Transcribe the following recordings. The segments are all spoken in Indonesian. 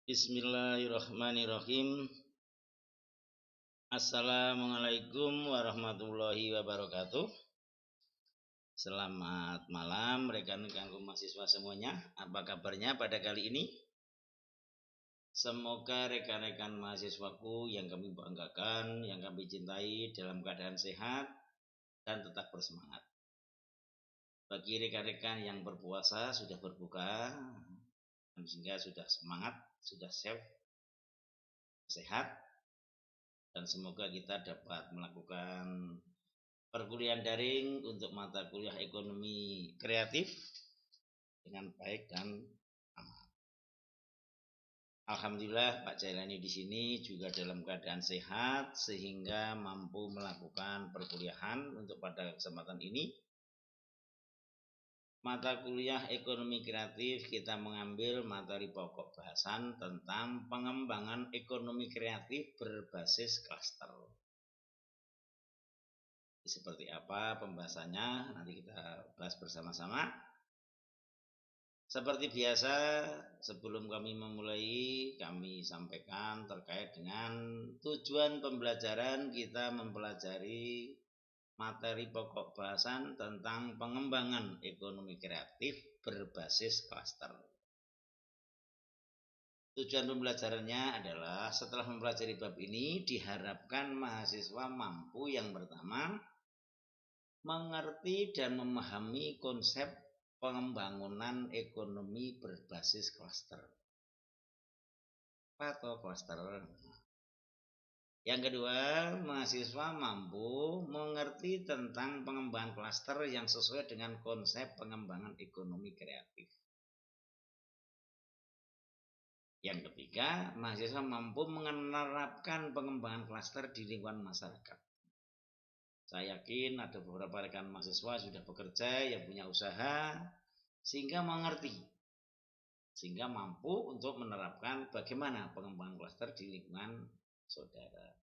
Bismillahirrahmanirrahim. Assalamualaikum warahmatullahi wabarakatuh. Selamat malam rekan-rekan mahasiswa semuanya. Apa kabarnya pada kali ini? Semoga rekan-rekan mahasiswaku yang kami banggakan, yang kami cintai dalam keadaan sehat dan tetap bersemangat. Bagi rekan-rekan yang berpuasa sudah berbuka, sehingga sudah semangat, sudah sehat, dan semoga kita dapat melakukan perkuliahan daring untuk mata kuliah ekonomi kreatif dengan baik dan aman. Alhamdulillah Pak Jailani di sini juga dalam keadaan sehat sehingga mampu melakukan perkuliahan untuk pada kesempatan ini. Mata kuliah ekonomi kreatif kita mengambil materi pokok bahasan tentang pengembangan ekonomi kreatif berbasis klaster. Seperti apa pembahasannya nanti kita bahas bersama-sama. Seperti biasa, sebelum kami memulai, kami sampaikan terkait dengan tujuan pembelajaran. Kita mempelajari materi pokok bahasan tentang pengembangan ekonomi kreatif berbasis klaster. Tujuan pembelajarannya adalah setelah mempelajari bab ini diharapkan mahasiswa mampu yang pertama mengerti dan memahami konsep pengembangan ekonomi berbasis klaster. Atau klaster. Yang kedua, mahasiswa mampu mengerti tentang pengembangan klaster yang sesuai dengan konsep pengembangan ekonomi kreatif. Yang ketiga, mahasiswa mampu menerapkan pengembangan klaster di lingkungan masyarakat. Saya yakin ada beberapa rekan mahasiswa sudah bekerja, yang punya usaha, sehingga mengerti, sehingga mampu untuk menerapkan bagaimana pengembangan klaster di lingkungan saudara.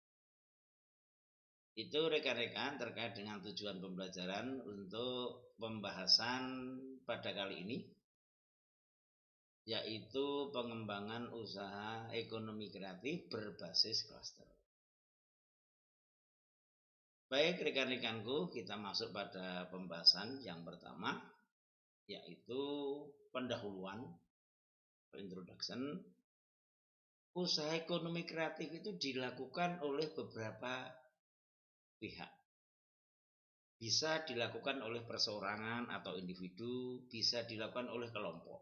Itu rekan-rekan terkait dengan tujuan pembelajaran untuk pembahasan pada kali ini, yaitu pengembangan usaha ekonomi kreatif berbasis klaster. Baik rekan-rekanku, kita masuk pada pembahasan yang pertama, yaitu pendahuluan, introduction. Usaha ekonomi kreatif itu dilakukan oleh beberapa pihak. Bisa dilakukan oleh perseorangan atau individu, bisa dilakukan oleh kelompok.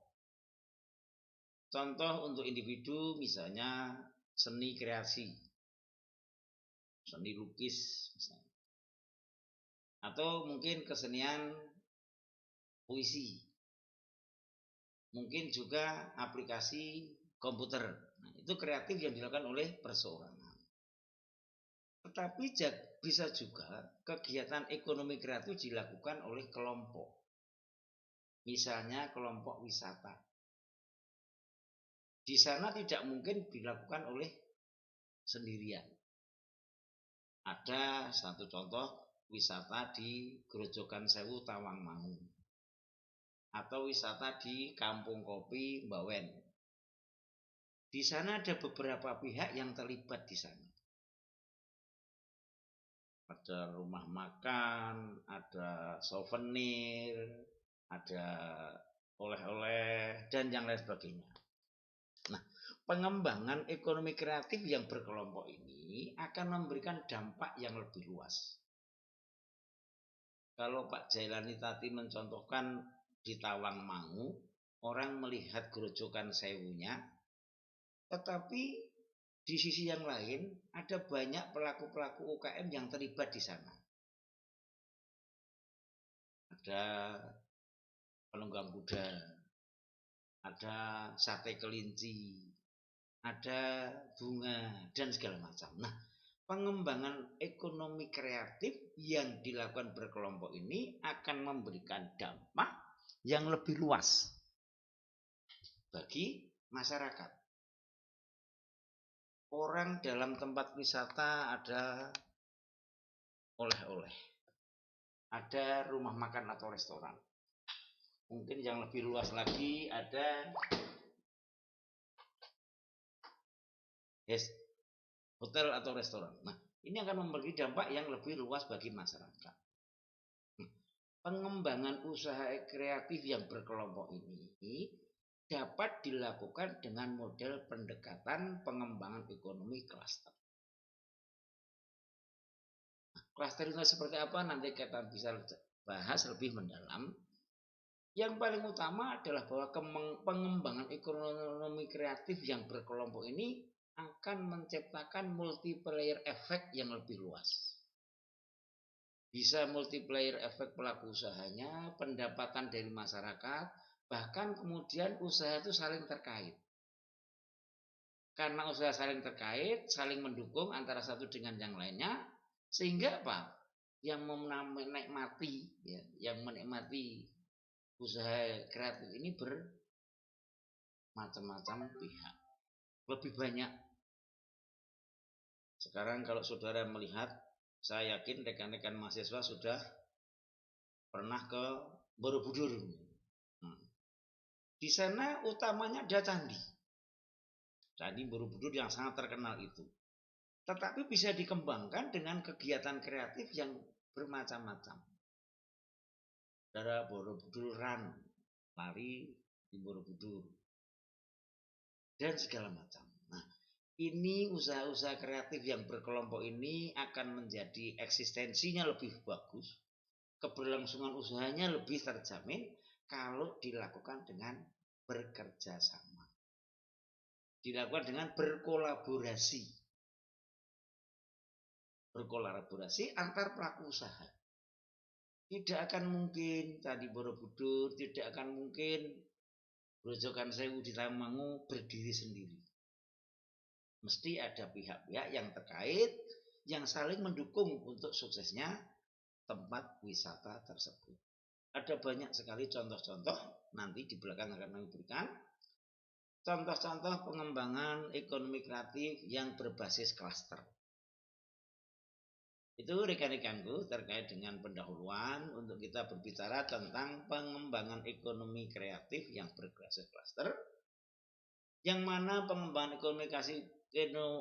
Contoh untuk individu misalnya seni kreasi, seni lukis misalnya. Atau mungkin kesenian puisi. Mungkin juga aplikasi komputer. Nah, itu kreatif yang dilakukan oleh perseorangan. Tetapi bisa juga kegiatan ekonomi kreatif dilakukan oleh kelompok. Misalnya kelompok wisata. Di sana tidak mungkin dilakukan oleh sendirian. Ada satu contoh wisata di Grojogan Sewu Tawangmangu atau wisata di Kampung Kopi Bawen. Di sana ada beberapa pihak yang terlibat di sana. Ada rumah makan, ada souvenir, ada oleh-oleh dan yang lain sebagainya. Nah, pengembangan ekonomi kreatif yang berkelompok ini akan memberikan dampak yang lebih luas. Kalau Pak Jailani tadi mencontohkan di Tawangmangu, orang melihat Grojogan Sewunya, tetapi di sisi yang lain ada banyak pelaku-pelaku UKM yang terlibat di sana. Ada penunggang kuda, ada sate kelinci, ada bunga dan segala macam. Nah, pengembangan ekonomi kreatif yang dilakukan berkelompok ini akan memberikan dampak yang lebih luas bagi masyarakat. Orang dalam tempat wisata ada oleh-oleh, ada rumah makan atau restoran. Mungkin yang lebih luas lagi ada hotel atau restoran. Nah, ini akan memberi dampak yang lebih luas bagi masyarakat. Pengembangan usaha kreatif yang berkelompok ini dapat dilakukan dengan model pendekatan pengembangan ekonomi klaster. Klaster itu seperti apa nanti kita bisa bahas lebih mendalam. Yang paling utama adalah bahwa pengembangan ekonomi kreatif yang berkelompok ini akan menciptakan multiplier effect yang lebih luas. Bisa multiplier efek pelaku usahanya, pendapatan dari masyarakat, bahkan kemudian usaha itu saling terkait. Karena usaha saling terkait, saling mendukung antara satu dengan yang lainnya, sehingga apa? Yang menikmati, ya, yang menikmati usaha kreatif ini bermacam-macam pihak, lebih banyak. Sekarang kalau saudara melihat, saya yakin rekan-rekan mahasiswa sudah pernah ke Borobudur. Di sana utamanya ada candi Borobudur yang sangat terkenal itu. Tetapi bisa dikembangkan dengan kegiatan kreatif yang bermacam-macam. Dari Borobudur Run, lari di Borobudur, dan segala macam. Nah, ini usaha-usaha kreatif yang berkelompok ini akan menjadi eksistensinya lebih bagus, keberlangsungan usahanya lebih terjamin kalau dilakukan dengan bekerja sama, dilakukan dengan berkolaborasi antar pelaku usaha. Tidak akan mungkin Candi Borobudur, tidak akan mungkin Grojogan Sewu di Tawangmangu berdiri sendiri. Mesti ada pihak-pihak yang terkait yang saling mendukung untuk suksesnya tempat wisata tersebut. Ada banyak sekali contoh-contoh, nanti di belakang akan kami berikan contoh-contoh pengembangan ekonomi kreatif yang berbasis klaster. Itu rekan-rekanku terkait dengan pendahuluan untuk kita berbicara tentang pengembangan ekonomi kreatif yang berbasis klaster, yang mana pengembangan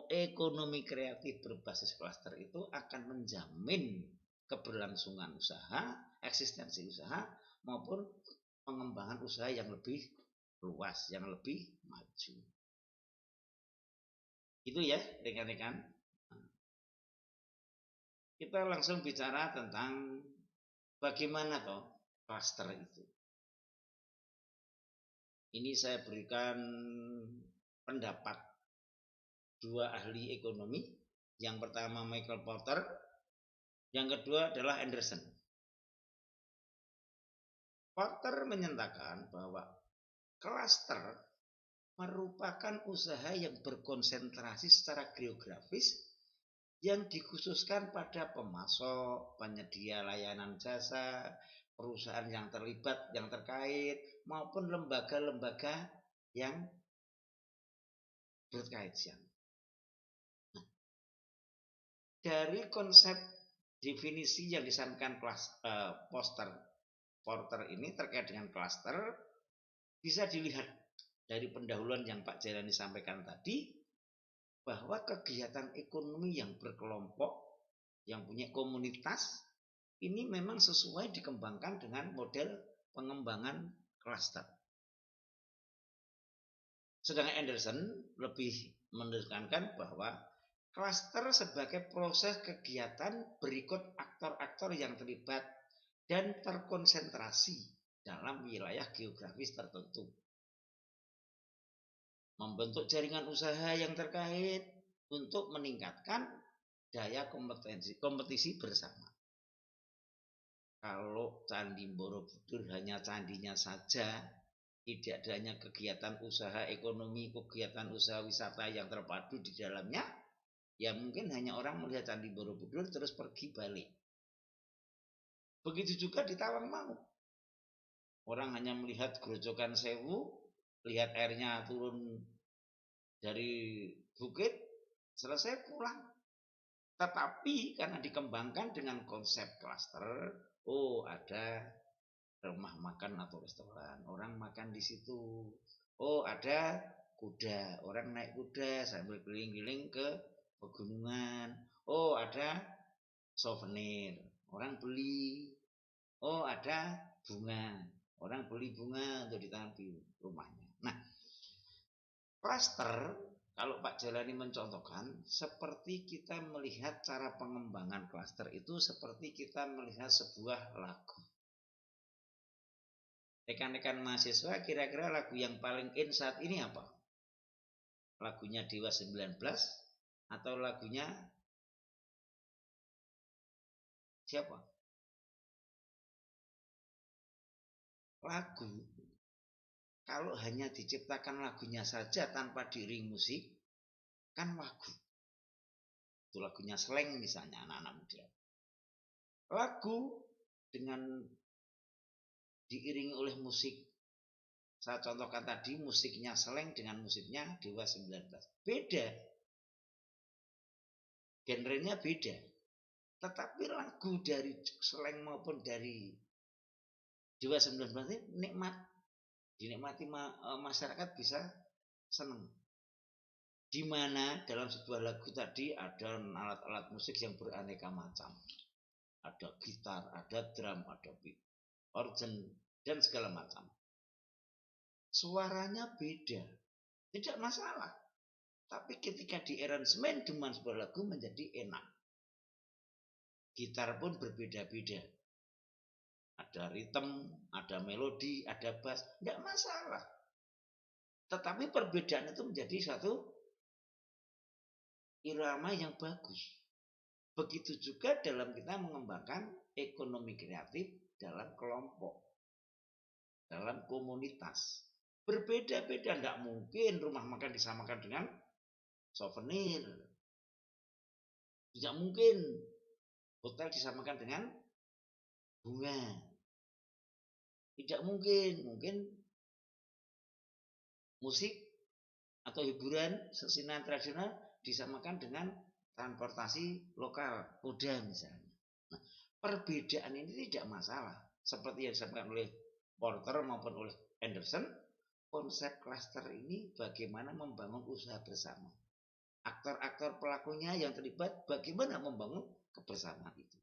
ekonomi kreatif berbasis klaster itu akan menjamin keberlangsungan usaha, eksistensi usaha, maupun pengembangan usaha yang lebih luas, yang lebih maju. Itu ya rekan-rekan. Kita langsung bicara tentang bagaimana toh klaster itu. Ini saya berikan pendapat dua ahli ekonomi. Yang pertama Michael Porter, yang kedua adalah Anderson. Porter menyatakan bahwa klaster merupakan usaha yang berkonsentrasi secara geografis yang dikhususkan pada pemasok, penyedia layanan jasa, perusahaan yang terlibat, yang terkait, maupun lembaga-lembaga yang berkaitan. Nah, dari konsep definisi yang disampaikan Porter ini terkait dengan klaster, bisa dilihat dari pendahuluan yang Pak Jailani sampaikan tadi, bahwa kegiatan ekonomi yang berkelompok, yang punya komunitas, ini memang sesuai dikembangkan dengan model pengembangan klaster. Sedangkan Anderson lebih menekankan bahwa klaster sebagai proses kegiatan berikut aktor-aktor yang terlibat dan terkonsentrasi dalam wilayah geografis tertentu, membentuk jaringan usaha yang terkait untuk meningkatkan daya kompetisi bersama. Kalau Candi Borobudur hanya candinya saja, tidak adanya kegiatan usaha ekonomi, kegiatan usaha wisata yang terpadu di dalamnya, ya mungkin hanya orang melihat Candi Borobudur terus pergi balik. Begitu juga di Tawangmangu. Orang hanya melihat Grojogan Sewu, lihat airnya turun dari bukit, selesai pulang. Tetapi karena dikembangkan dengan konsep klaster, oh ada rumah makan atau restoran, orang makan di situ. Oh ada kuda, orang naik kuda sambil keliling-keliling ke pegunungan. Oh, ada souvenir, orang beli. Oh, ada bunga, orang beli bunga untuk ditanam di rumahnya. Nah, klaster kalau Pak Jalani mencontohkan, seperti kita melihat cara pengembangan klaster itu seperti kita melihat sebuah lagu. Rekan-rekan mahasiswa, kira-kira lagu yang paling in saat ini apa? Lagunya Dewa 19 atau lagunya siapa? Lagu, kalau hanya diciptakan lagunya saja tanpa diiring musik, kan lagu. Itu lagunya Slank misalnya, anak-anak muda. Lagu dengan diiringi oleh musik, saya contohkan tadi musiknya Slank dengan musiknya Dewa 19. Beda. Genrenya beda. Tetapi lagu dari Slank maupun dari Dewa 19 ini nikmat. Dinikmati masyarakat bisa senang. Di mana dalam sebuah lagu tadi ada alat-alat musik yang beraneka macam. Ada gitar, ada drum, ada organ, dan segala macam. Suaranya beda, tidak masalah. Tapi ketika di aransemen dengan sebuah lagu menjadi enak. Gitar pun berbeda-beda. Ada ritme, ada melodi, ada bass, tidak masalah. Tetapi perbedaan itu menjadi satu irama yang bagus. Begitu juga dalam kita mengembangkan ekonomi kreatif dalam kelompok, dalam komunitas. Berbeda-beda, tidak mungkin rumah makan disamakan dengan souvenir. Tidak mungkin hotel disamakan dengan bunga. Tidak mungkin musik atau hiburan sesinan tradisional disamakan dengan transportasi lokal, moda misalnya. Nah, perbedaan ini tidak masalah. Seperti yang disampaikan oleh Porter maupun oleh Anderson, konsep klaster ini bagaimana membangun usaha bersama. Aktor-aktor pelakunya yang terlibat bagaimana membangun kebersamaan itu.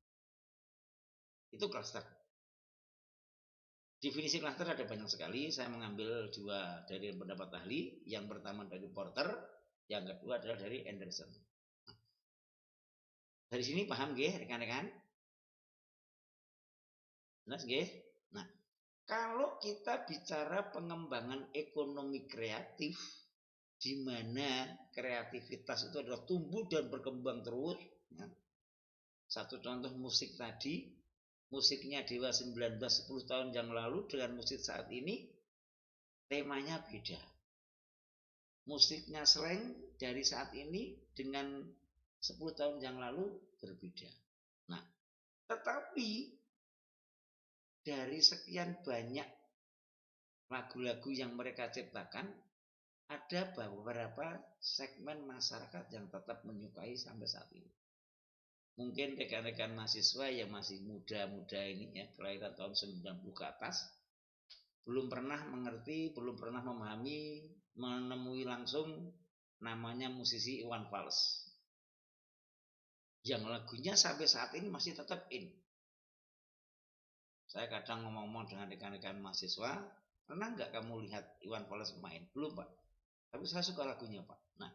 Itu klaster. Definisi klaster ada banyak sekali. Saya mengambil dua dari pendapat ahli. Yang pertama dari Porter, yang kedua adalah dari Anderson. Dari sini paham nggih rekan-rekan? Jelas nggih? Nah, kalau kita bicara pengembangan ekonomi kreatif, di mana kreativitas itu adalah tumbuh dan berkembang terus. Ya. Satu contoh musik tadi, musiknya Dewa 19 10 tahun yang lalu dengan musik saat ini temanya beda. Musiknya Slank dari saat ini dengan 10 tahun yang lalu berbeda. Nah, tetapi dari sekian banyak lagu-lagu yang mereka ciptakan, ada beberapa segmen masyarakat yang tetap menyukai sampai saat ini. Mungkin rekan-rekan mahasiswa yang masih muda-muda ini ya, kelahiran tahun 90 ke atas, belum pernah mengerti, belum pernah memahami, menemui langsung namanya musisi Iwan Fals. Yang lagunya sampai saat ini masih tetap in. Saya kadang ngomong-ngomong dengan rekan-rekan mahasiswa, pernah nggak kamu lihat Iwan Fals main? Belum, Pak. Tapi saya suka lagunya, Pak. Nah,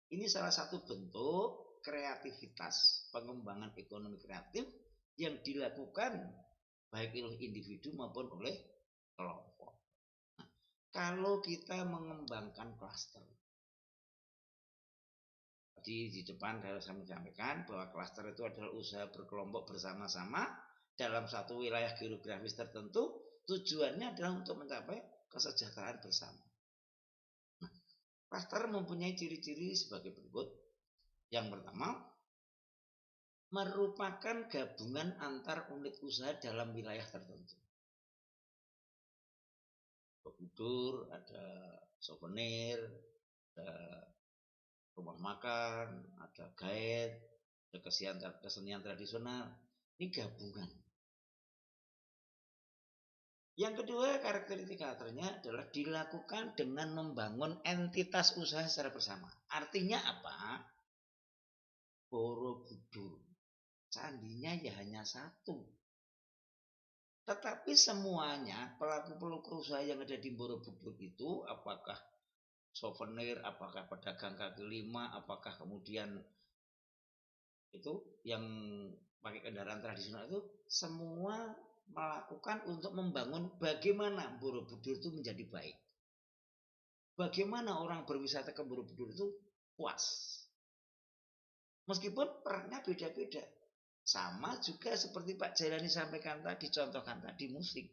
ini salah satu bentuk kreativitas, pengembangan ekonomi kreatif yang dilakukan baik oleh individu maupun oleh kelompok. Nah, kalau kita mengembangkan klaster, di depan saya sampaikan bahwa klaster itu adalah usaha berkelompok bersama-sama dalam satu wilayah geografis tertentu, tujuannya adalah untuk mencapai kesejahteraan bersama. Nah, klaster mempunyai ciri-ciri sebagai berikut. Yang pertama, merupakan gabungan antar unit usaha dalam wilayah tertentu. Borobudur, ada souvenir, ada rumah makan, ada guide, ada kesenian tradisional. Ini gabungan. Yang kedua, karakternya adalah dilakukan dengan membangun entitas usaha secara bersama. Artinya apa? Borobudur. Candinya ya hanya satu. Tetapi semuanya pelaku-pelaku usaha yang ada di Borobudur itu, apakah souvenir, apakah pedagang kaki lima, apakah kemudian itu yang pakai kendaraan tradisional itu, semua melakukan untuk membangun bagaimana Borobudur itu menjadi baik. Bagaimana orang berwisata ke Borobudur itu puas. Meskipun perannya beda-beda. Sama juga seperti Pak Jailani sampaikan tadi, contohkan tadi musik.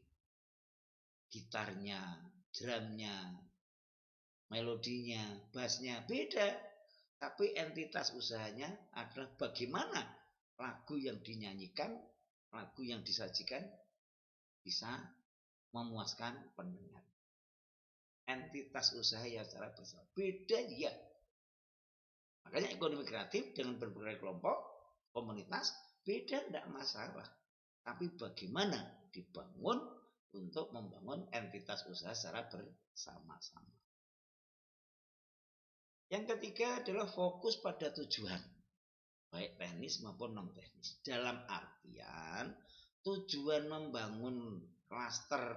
Gitarnya, drumnya, melodinya, bassnya beda. Tapi entitas usahanya adalah bagaimana lagu yang dinyanyikan, lagu yang disajikan bisa memuaskan pendengar. Entitas usaha yang secara bersama. Beda ya. Makanya ekonomi kreatif dengan berbagai kelompok, komunitas, beda tidak masalah. Tapi bagaimana dibangun untuk membangun entitas usaha secara bersama-sama. Yang ketiga adalah fokus pada tujuan, baik teknis maupun non teknis. Dalam artian tujuan membangun klaster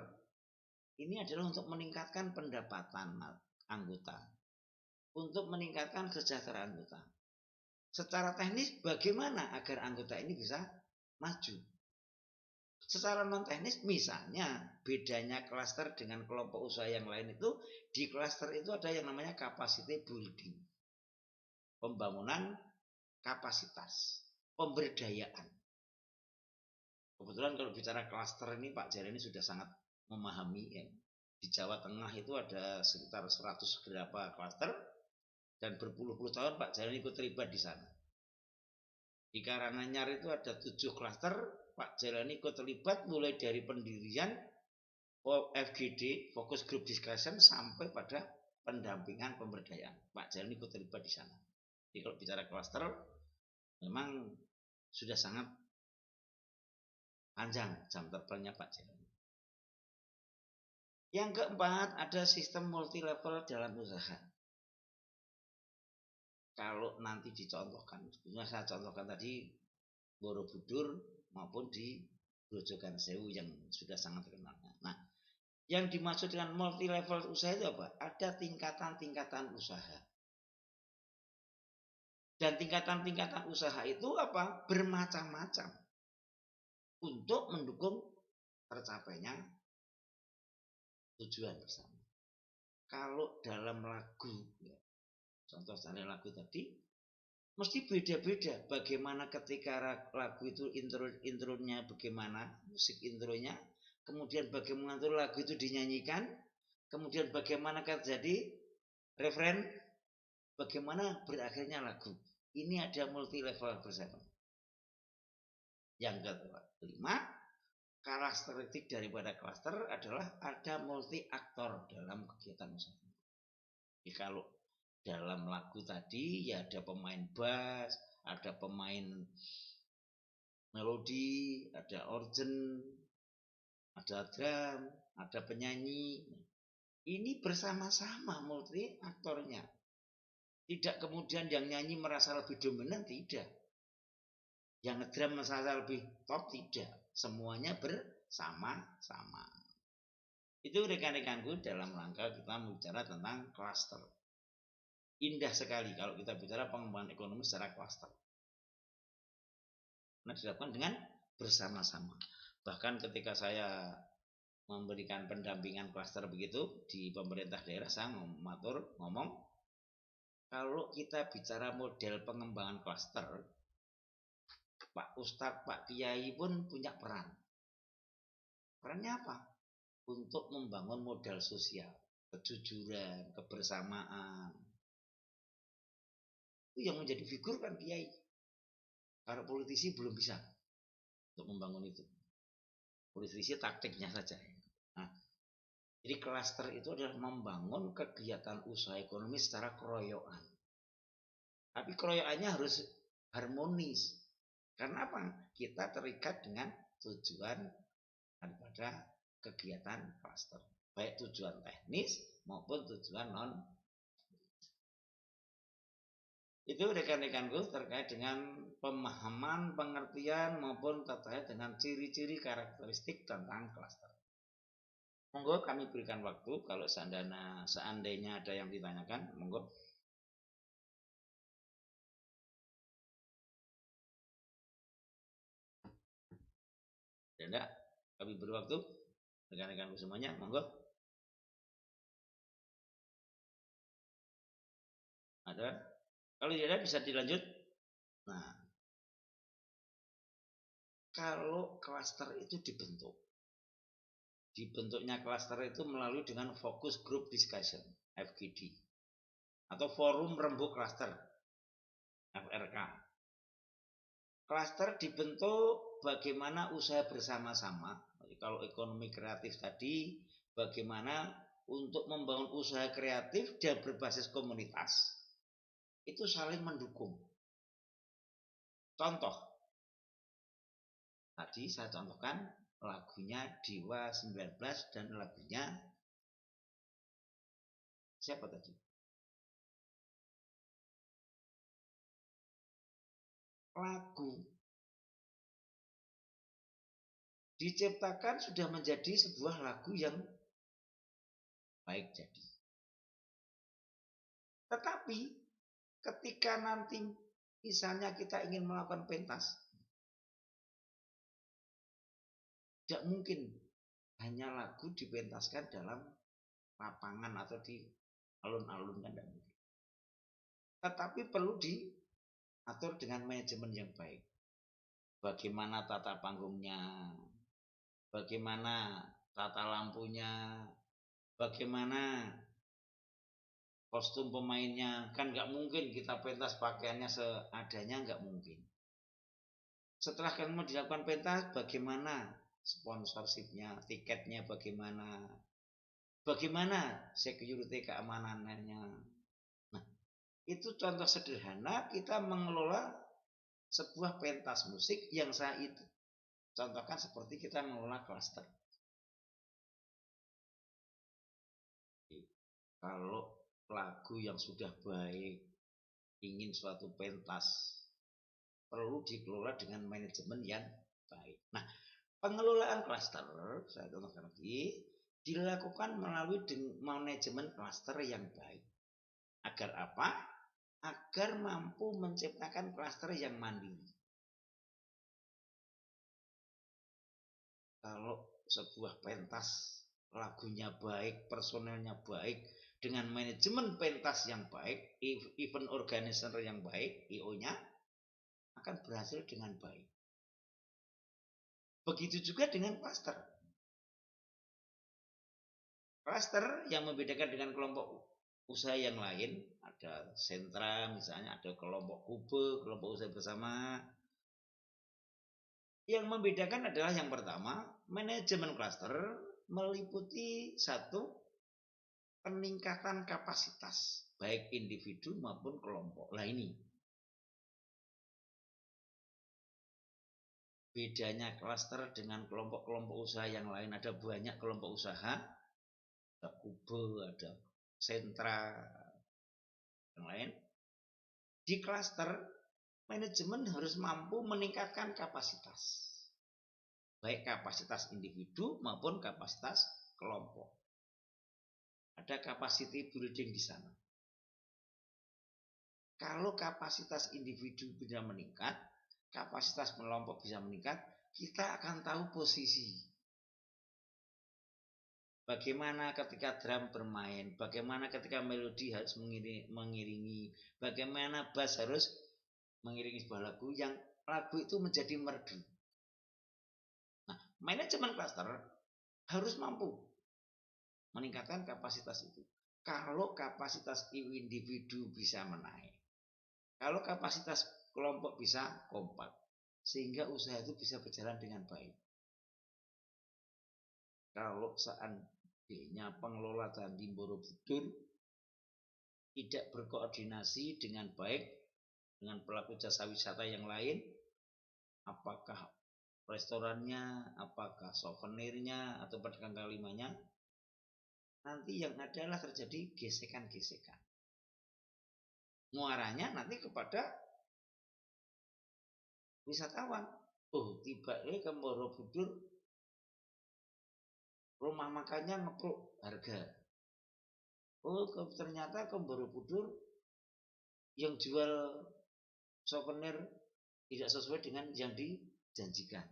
ini adalah untuk meningkatkan pendapatan anggota, untuk meningkatkan kesejahteraan anggota. Secara teknis bagaimana agar anggota ini bisa maju. Secara non teknis misalnya bedanya klaster dengan kelompok usaha yang lain itu, di klaster itu ada yang namanya capacity building. Pembangunan kapasitas, pemberdayaan. Kebetulan kalau bicara klaster ini Pak Jailani sudah sangat memahami ya. Di Jawa Tengah itu ada sekitar 100 berapa klaster dan berpuluh-puluh tahun Pak Jailani ikut terlibat di sana. Di Karanganyar itu ada 7 klaster, Pak Jailani ikut terlibat mulai dari pendirian FGD, Focus Group Discussion, sampai pada pendampingan pemberdayaan. Pak Jailani ikut terlibat di sana. Jadi kalau bicara klaster, memang sudah sangat panjang jam terbangnya Pak Jailani. Yang keempat, ada sistem multi level dalam usaha. Kalau nanti dicontohkan, sebenarnya saya contohkan tadi Borobudur maupun di Grojogan Sewu yang sudah sangat terkenal. Nah, yang dimaksud dengan multi level usaha itu apa? Ada tingkatan-tingkatan usaha. Dan tingkatan-tingkatan usaha itu apa? Bermacam-macam untuk mendukung tercapainya tujuan bersama. Kalau dalam lagu, ya, contoh dari lagu tadi, mesti beda-beda. Bagaimana ketika lagu itu intronya bagaimana, musik intronya, kemudian bagaimana itu lagu itu dinyanyikan, kemudian bagaimana terjadi referen, bagaimana berakhirnya lagu. Ini ada multi level bersama. Yang kelima, karakteristik daripada klaster adalah ada multi aktor dalam kegiatan usaha. Jadi kalau dalam lagu tadi ya ada pemain bass, ada pemain melodi, ada organ, ada drum, ada penyanyi. Ini bersama-sama multi aktornya. Tidak kemudian yang nyanyi merasa lebih dominan, tidak. Yang ngedrum merasa lebih top, tidak. Semuanya bersama-sama. Itu rekan-rekanku dalam rangka kita bicara tentang klaster. Indah sekali kalau kita bicara pengembangan ekonomi secara klaster. Nah, dilakukan dengan bersama-sama. Bahkan ketika saya memberikan pendampingan klaster begitu di pemerintah daerah, saya ngomong kalau kita bicara model pengembangan klaster, Pak Ustadz, Pak Kiai pun punya peran. Perannya apa? Untuk membangun modal sosial, kejujuran, kebersamaan. Itu yang menjadi figur kan Kiai. Para politisi belum bisa untuk membangun itu. Politisi taktiknya saja. Nah, jadi klaster itu adalah membangun kegiatan usaha ekonomi secara keroyokan. Tapi keroyokannya harus harmonis. Karena apa? Kita terikat dengan tujuan daripada kegiatan klaster, baik tujuan teknis maupun tujuan non. Itu rekan-rekanku terkait dengan pemahaman, pengertian maupun terkait dengan ciri-ciri karakteristik tentang klaster. Monggo kami berikan waktu kalau seandainya ada yang ditanyakan, monggo. Tidak, kami beri waktu rekan-rekanku semuanya, monggo. Ada? Kalau tidak ada bisa dilanjut. Nah, kalau klaster itu dibentuknya klaster itu melalui dengan focus group discussion (FGD) atau forum rembuk klaster (FRK). Klaster dibentuk bagaimana usaha bersama-sama. Jadi kalau ekonomi kreatif tadi, bagaimana untuk membangun usaha kreatif dan berbasis komunitas itu saling mendukung. Contoh, tadi saya contohkan lagunya Dewa 19 dan lagunya siapa tadi? Lagu diciptakan sudah menjadi sebuah lagu yang baik jadi. Tetapi ketika nanti misalnya kita ingin melakukan pentas, tidak mungkin hanya lagu dipentaskan dalam lapangan atau di alun-alun, kan tidak mungkin. Tetapi perlu diatur dengan manajemen yang baik. Bagaimana tata panggungnya, bagaimana tata lampunya, bagaimana kostum pemainnya. Kan nggak mungkin kita pentas pakaiannya seadanya, nggak mungkin. Setelah kamu dilakukan pentas, bagaimana sponsorshipnya, tiketnya bagaimana, security keamanannya. Nah, itu contoh sederhana kita mengelola sebuah pentas musik yang saya itu contohkan seperti kita mengelola klaster. Kalau lagu yang sudah baik, ingin suatu pentas, perlu dikelola dengan manajemen yang baik. Nah, pengelolaan klaster, saya contohkan lagi, dilakukan melalui manajemen klaster yang baik. Agar apa? Agar mampu menciptakan klaster yang mandiri. Kalau sebuah pentas lagunya baik, personelnya baik, dengan manajemen pentas yang baik, event organizer yang baik, IO-nya akan berhasil dengan baik. Begitu juga dengan klaster. Klaster yang membedakan dengan kelompok usaha yang lain, ada sentra misalnya, ada kelompok kube, kelompok usaha bersama. Yang membedakan adalah yang pertama, manajemen klaster meliputi satu, peningkatan kapasitas baik individu maupun kelompok. Lah ini bedanya klaster dengan kelompok-kelompok usaha yang lain. Ada banyak kelompok usaha, ada kube, ada sentra yang lain. Di klaster, manajemen harus mampu meningkatkan kapasitas, baik kapasitas individu maupun kapasitas kelompok. Ada capacity building di sana. Kalau kapasitas individu bisa meningkat, kapasitas kelompok bisa meningkat, kita akan tahu posisi. Bagaimana ketika drum bermain, bagaimana ketika melodi harus mengiringi, bagaimana bass harus mengiringi sebuah lagu yang lagu itu menjadi merdu. Nah, manajemen klaster harus mampu meningkatkan kapasitas itu. Kalau kapasitas individu bisa menaik, kalau kapasitas kelompok bisa kompak, sehingga usaha itu bisa berjalan dengan baik. Kalau seandainya pengelola Candi Borobudur tidak berkoordinasi dengan baik dengan pelaku jasa wisata yang lain, apakah restorannya, apakah souvenirnya, atau pedagang kaki limanya, nanti yang adalah terjadi gesekan-gesekan. Muaranya nanti kepada wisatawan. Oh, tiba ke Borobudur, rumah makannya ngepruk harga. Oh, ternyata ke Borobudur yang jual souvenir tidak sesuai dengan yang dijanjikan.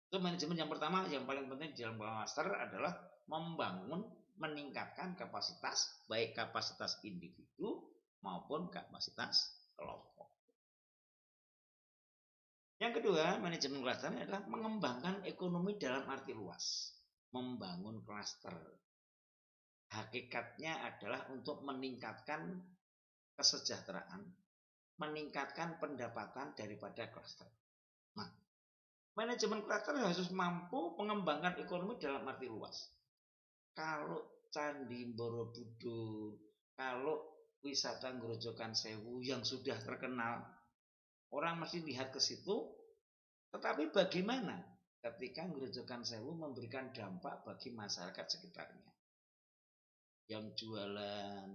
Itu manajemen yang pertama, yang paling penting di dalam klaster adalah meningkatkan kapasitas, baik kapasitas individu maupun kapasitas kelompok. Yang kedua, manajemen klaster adalah mengembangkan ekonomi dalam arti luas. Membangun klaster. Hakikatnya adalah untuk meningkatkan kesejahteraan, meningkatkan pendapatan daripada klaster. Nah, manajemen klaster harus mampu mengembangkan ekonomi dalam arti luas. Kalau Candi Borobudur, kalau wisata Grojogan Sewu yang sudah terkenal, orang mesti lihat ke situ. Tetapi bagaimana ketika Grojogan Sewu memberikan dampak bagi masyarakat sekitarnya? Yang jualan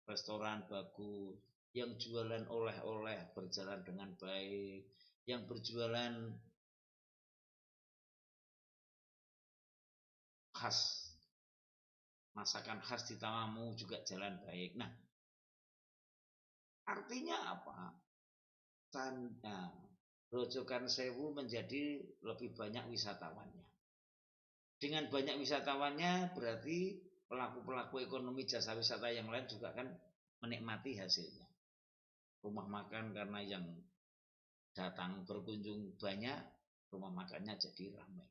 restoran bagus, yang jualan oleh-oleh berjalan dengan baik, yang berjualan khas, masakan khas di Tawamu juga jalan baik. Nah, artinya apa? Grojogan Sewu menjadi lebih banyak wisatawannya. Dengan banyak wisatawannya berarti pelaku-pelaku ekonomi jasa wisata yang lain juga kan menikmati hasilnya. Rumah makan karena yang datang berkunjung banyak, rumah makannya jadi ramai.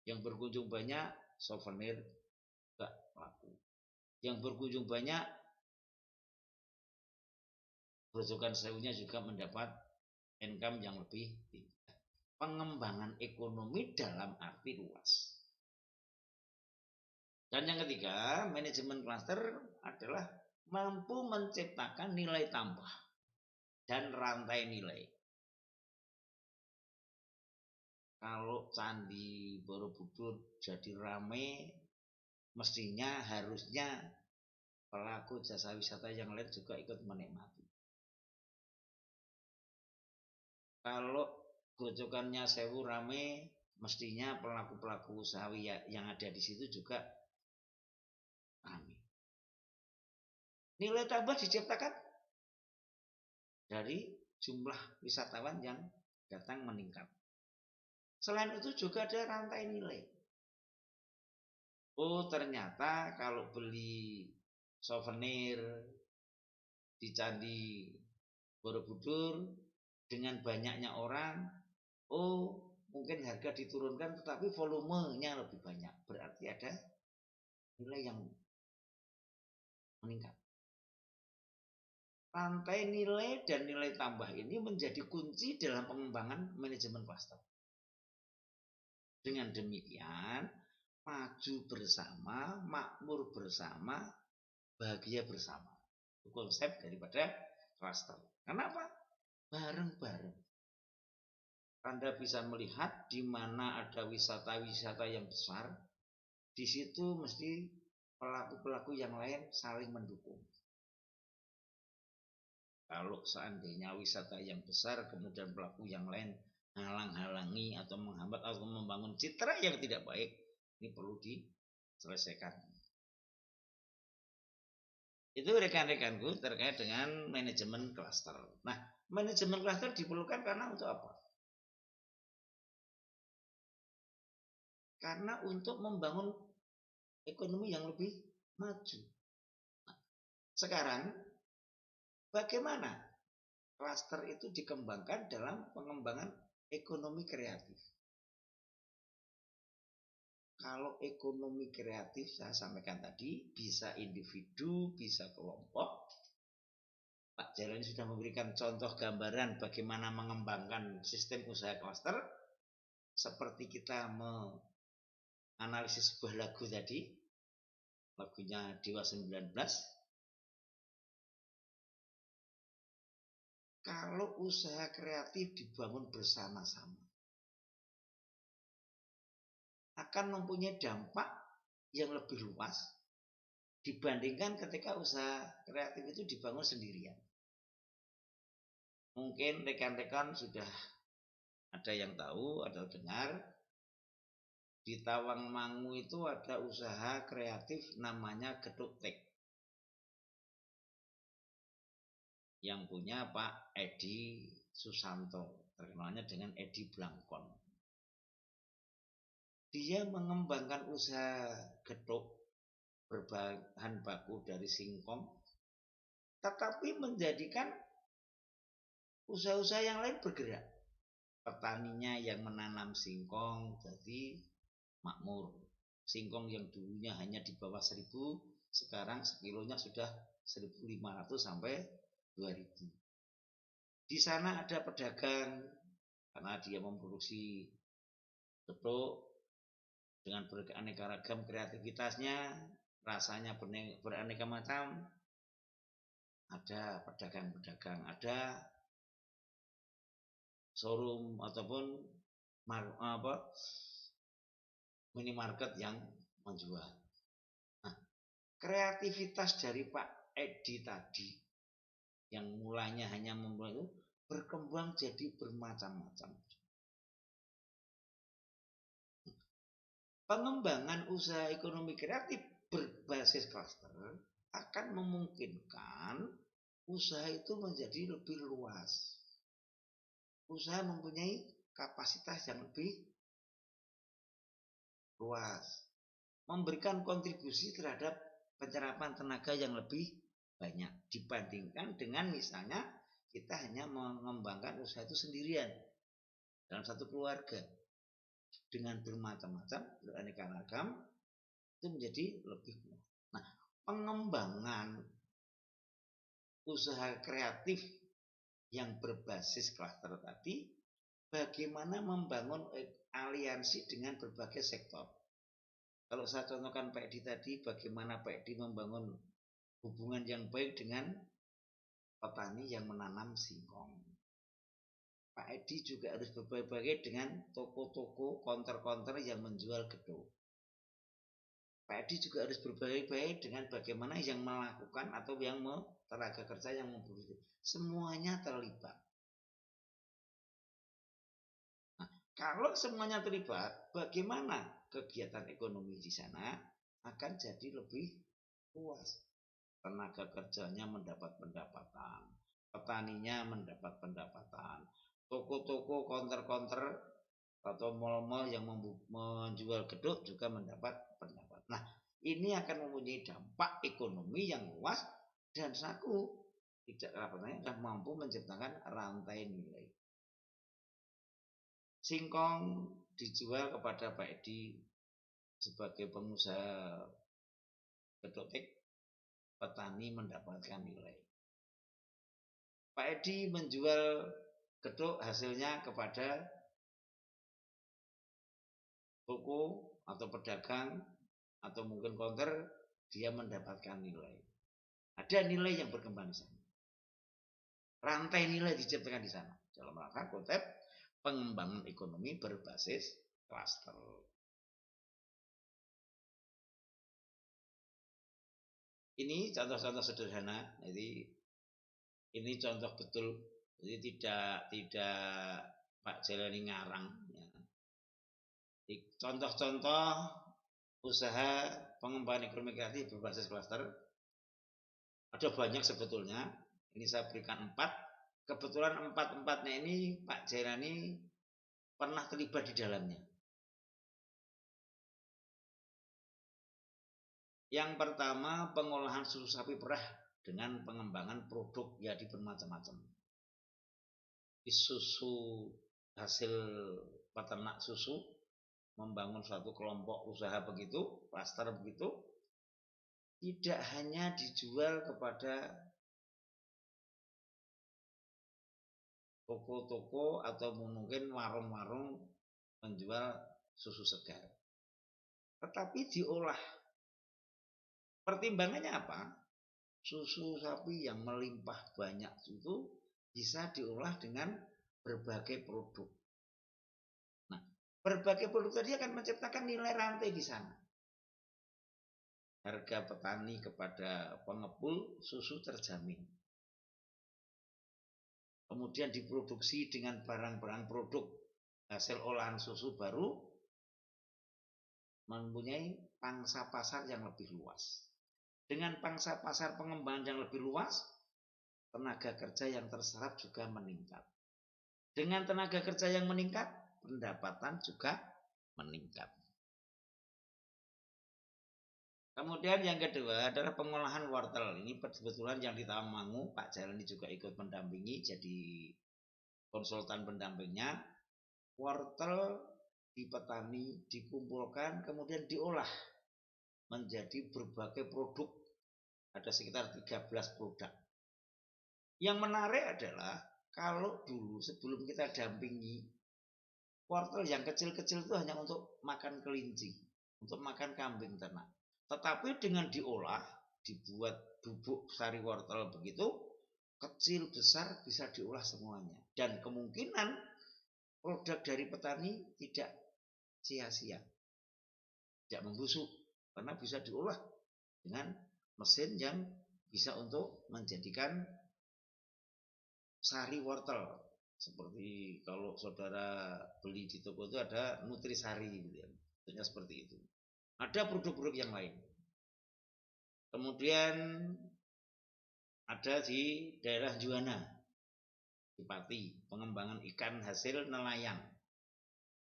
Yang berkunjung banyak, souvenir gak laku. Yang berkunjung banyak, Grojogan Sewunya juga mendapat income yang lebih tinggi. Pengembangan ekonomi dalam arti luas. Dan yang ketiga, manajemen klaster adalah mampu menciptakan nilai tambah dan rantai nilai. Kalau Candi Borobudur jadi ramai, mestinya harusnya pelaku jasa wisata yang lain juga ikut menikmati. Kalau Grojogannya Sewu ramai, mestinya pelaku-pelaku usaha yang ada di situ juga ramai. Nilai tambah diciptakan dari jumlah wisatawan yang datang meningkat. Selain itu juga ada rantai nilai. Oh, ternyata kalau beli souvenir di Candi Borobudur dengan banyaknya orang, oh mungkin harga diturunkan tetapi volumenya lebih banyak. Berarti ada nilai yang meningkat. Rantai nilai dan nilai tambah ini menjadi kunci dalam pengembangan manajemen klaster. Dengan demikian, maju bersama, makmur bersama, bahagia bersama. Itu konsep daripada klaster. Kenapa? Bareng-bareng. Anda bisa melihat di mana ada wisata-wisata yang besar, di situ mesti pelaku-pelaku yang lain saling mendukung. Kalau seandainya wisata yang besar kemudian pelaku yang lain halang-halangi atau menghambat atau membangun citra yang tidak baik, ini perlu diselesaikan. Itu rekan-rekanku terkait dengan manajemen klaster. Nah, manajemen klaster diperlukan karena untuk apa? Karena untuk membangun ekonomi yang lebih maju. Sekarang, bagaimana klaster itu dikembangkan dalam pengembangan ekonomi kreatif? Kalau ekonomi kreatif saya sampaikan tadi, bisa individu, bisa kelompok. Pak Jalani sudah memberikan contoh gambaran bagaimana mengembangkan sistem usaha klaster. Seperti kita menganalisis sebuah lagu tadi, lagunya Dewa 19. kalau usaha kreatif dibangun bersama-sama akan mempunyai dampak yang lebih luas dibandingkan ketika usaha kreatif itu dibangun sendirian. Mungkin rekan-rekan sudah ada yang tahu atau dengar, di Tawangmangu itu ada usaha kreatif namanya Getuk Tek yang punya Pak Edi Susanto, terkenalnya dengan Edi Blangkon. Dia mengembangkan usaha getuk berbahan baku dari singkong, tetapi menjadikan usaha-usaha yang lain bergerak. Petaninya yang menanam singkong jadi makmur. Singkong yang dulunya hanya di bawah 1.000, sekarang sekilonya sudah 1.500 sampai 2.000. Di sana ada pedagang karena dia memproduksi getuk dengan beraneka ragam kreativitasnya, rasanya beraneka macam. Ada pedagang-pedagang, ada showroom ataupun minimarket yang menjual. Nah, kreativitas dari Pak Edi tadi yang mulanya hanya membuat itu berkembang jadi bermacam-macam. Pengembangan usaha ekonomi kreatif berbasis klaster akan memungkinkan usaha itu menjadi lebih luas. Usaha mempunyai kapasitas yang lebih luas, memberikan kontribusi terhadap penyerapan tenaga yang lebih banyak dibandingkan dengan misalnya kita hanya mengembangkan usaha itu sendirian dalam satu keluarga. Dengan bermacam-macam, beraneka ragam, itu menjadi lebih mudah. Nah, pengembangan usaha kreatif yang berbasis klaster tadi, bagaimana membangun aliansi dengan berbagai sektor. Kalau saya contohkan Pak Edi tadi, bagaimana Pak Edi membangun hubungan yang baik dengan petani yang menanam singkong. Pak Edi juga harus berbagai dengan toko-toko, counter-counter yang menjual getuk. Pak Edi juga harus berbagai dengan bagaimana yang melakukan atau yang tenaga kerja yang memproduksi. Semuanya terlibat. Nah, kalau semuanya terlibat, bagaimana kegiatan ekonomi di sana akan jadi lebih luas. Tenaga kerjanya mendapat pendapatan, petaninya mendapat pendapatan, toko-toko, counter-counter atau mal-mal yang menjual getuk juga mendapat pendapatan. Nah, ini akan mempunyai dampak ekonomi yang luas dan tidak mampu menciptakan rantai nilai. Singkong dijual kepada Pak Edi sebagai pengusaha getuk tek, petani mendapatkan nilai. Pak Edi menjual getuk hasilnya kepada toko atau pedagang atau mungkin counter, dia mendapatkan nilai. Ada nilai yang berkembang di sana. Rantai nilai diciptakan di sana dalam rangka konsep pengembangan ekonomi berbasis klaster. Ini contoh-contoh sederhana. Jadi ini contoh betul. Jadi tidak Pak Jelani ngarang. Contoh-contoh usaha pengembangan ekonomi kreatif berbasis klaster ada banyak sebetulnya. Ini saya berikan 4. Kebetulan 4-4-nya ini Pak Jelani pernah terlibat di dalamnya. Yang pertama, pengolahan susu sapi perah dengan pengembangan produk jadi bermacam-macam. Susu hasil peternak susu, membangun suatu kelompok usaha begitu, klaster begitu, tidak hanya dijual kepada toko-toko atau mungkin warung-warung menjual susu segar, tetapi diolah. Pertimbangannya apa? Susu sapi yang melimpah banyak itu bisa diolah dengan berbagai produk. Nah, berbagai produk tadi akan menciptakan nilai rantai di sana. Harga petani kepada pengepul susu terjamin. Kemudian diproduksi dengan barang-barang produk hasil olahan susu baru mempunyai pangsa pasar yang lebih luas. Dengan pangsa pasar pengembangan yang lebih luas, tenaga kerja yang terserap juga meningkat. Dengan tenaga kerja yang meningkat, pendapatan juga meningkat. Kemudian yang kedua adalah pengolahan wortel. Ini kebetulan yang di Tawangmangu, Pak Jalani juga ikut mendampingi jadi konsultan pendampingnya. Wortel di petani dikumpulkan kemudian diolah menjadi berbagai produk. Ada sekitar 13 produk. Yang menarik adalah kalau dulu sebelum kita dampingi, wortel yang kecil-kecil itu hanya untuk makan kelinci, untuk makan kambing ternak. Tetapi dengan diolah, dibuat bubuk sari wortel begitu, kecil besar bisa diolah semuanya. Dan kemungkinan produk dari petani tidak sia-sia, tidak membusuk, karena bisa diolah dengan mesin yang bisa untuk menjadikan sari wortel. Seperti kalau saudara beli di toko itu ada Nutrisari gitu ya. Tentunya seperti itu. Ada produk-produk yang lain. Kemudian ada di daerah Juwana, di Pati, pengembangan ikan hasil nelayan.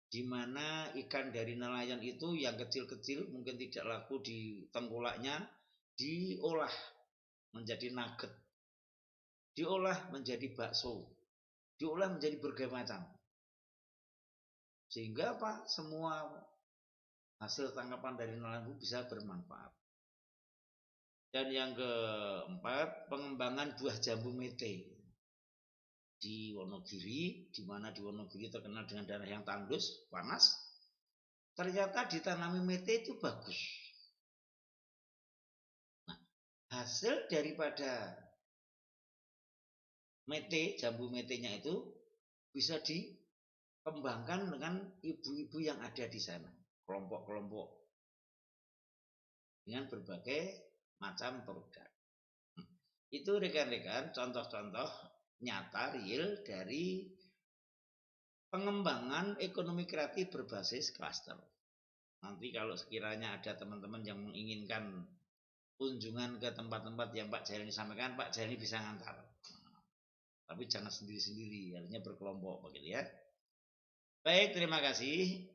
Di mana ikan dari nelayan itu yang kecil-kecil mungkin tidak laku di tengkulaknya diolah menjadi nugget. Diolah menjadi bakso. Diolah menjadi berbagai macam. Sehingga apa? Semua hasil tangkapan dari nelayan itu bisa bermanfaat. Dan yang keempat, pengembangan buah jambu mete di Wonogiri, di mana di Wonogiri terkenal dengan daerah yang tandus, panas. Ternyata ditanami mete itu bagus. Nah, hasil daripada mete, jambu metenya itu bisa dikembangkan dengan ibu-ibu yang ada di sana, kelompok-kelompok dengan berbagai macam produk. Itu rekan-rekan contoh-contoh nyata real dari pengembangan ekonomi kreatif berbasis klaster. Nanti kalau sekiranya ada teman-teman yang menginginkan kunjungan ke tempat-tempat yang Pak Jalani sampaikan, Pak Jalani bisa ngantar. Tapi jangan sendiri-sendiri, artinya berkelompok begitu ya. Baik, terima kasih.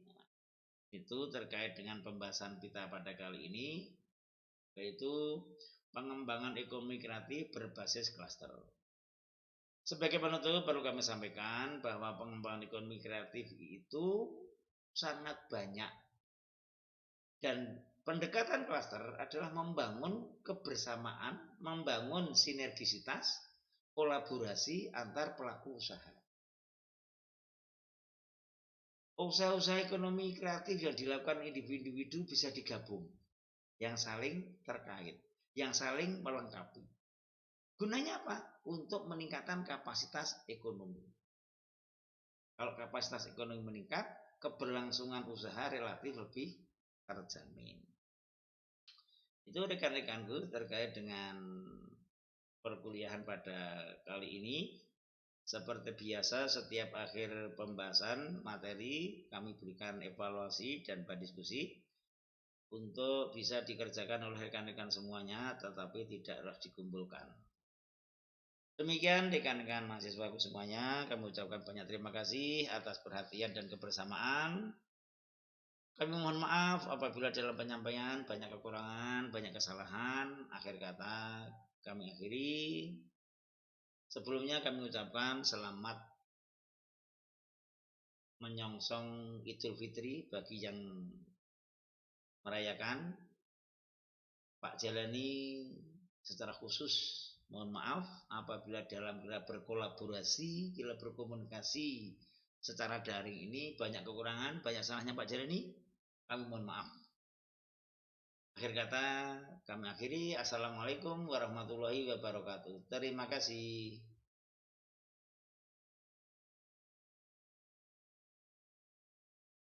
Itu terkait dengan pembahasan kita pada kali ini, yaitu pengembangan ekonomi kreatif berbasis klaster. Sebagai penutup perlu kami sampaikan bahwa pengembangan ekonomi kreatif itu sangat banyak. Dan pendekatan klaster adalah membangun kebersamaan, membangun sinergisitas, kolaborasi antar pelaku usaha. Usaha-usaha ekonomi kreatif yang dilakukan individu-individu bisa digabung, yang saling terkait, yang saling melengkapi. Gunanya apa? Untuk meningkatkan kapasitas ekonomi. Kalau kapasitas ekonomi meningkat, keberlangsungan usaha relatif lebih terjamin. Itu rekan-rekanku terkait dengan perkuliahan pada kali ini. Seperti biasa, setiap akhir pembahasan materi kami berikan evaluasi dan berdiskusi untuk bisa dikerjakan oleh rekan-rekan semuanya, tetapi tidaklah dikumpulkan. Demikian rekan-rekan mahasiswaku semuanya, kami ucapkan banyak terima kasih atas perhatian dan kebersamaan. Kami mohon maaf apabila dalam penyampaian banyak kekurangan, banyak kesalahan. Akhir kata kami akhiri. Sebelumnya kami ucapkan selamat menyongsong Idul Fitri bagi yang merayakan. Pak Jalani secara khusus mohon maaf apabila dalam kita berkolaborasi, kita berkomunikasi secara daring ini banyak kekurangan, banyak salahnya Pak Jalani. Kami mohon maaf. Akhir kata kami akhiri. Assalamualaikum warahmatullahi wabarakatuh. Terima kasih.